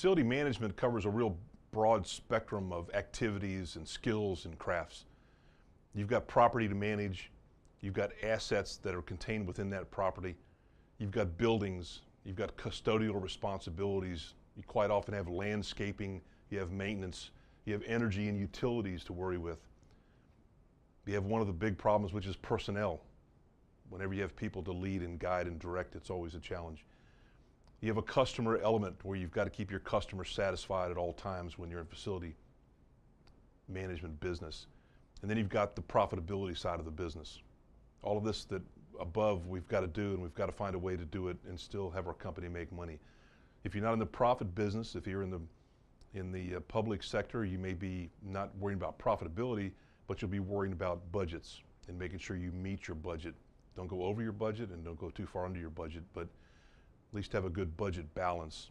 Facility management covers a real broad spectrum of activities and skills and crafts. You've got property to manage, you've got assets that are contained within that property, you've got buildings, you've got custodial responsibilities, you quite often have landscaping, you have maintenance, you have energy and utilities to worry with. You have one of the big problems, which is personnel. Whenever you have people to lead and guide and direct, it's always a challenge. You have a customer element where you've got to keep your customers satisfied at all times when you're in facility management business. And then you've got the profitability side of the business. All of this that above we've got to do, and we've got to find a way to do it and still have our company make money. If you're not in the profit business, if you're in the public sector, you may be not worrying about profitability, but you'll be worrying about budgets and making sure you meet your budget. Don't go over your budget and don't go too far under your budget, but at least have a good budget balance.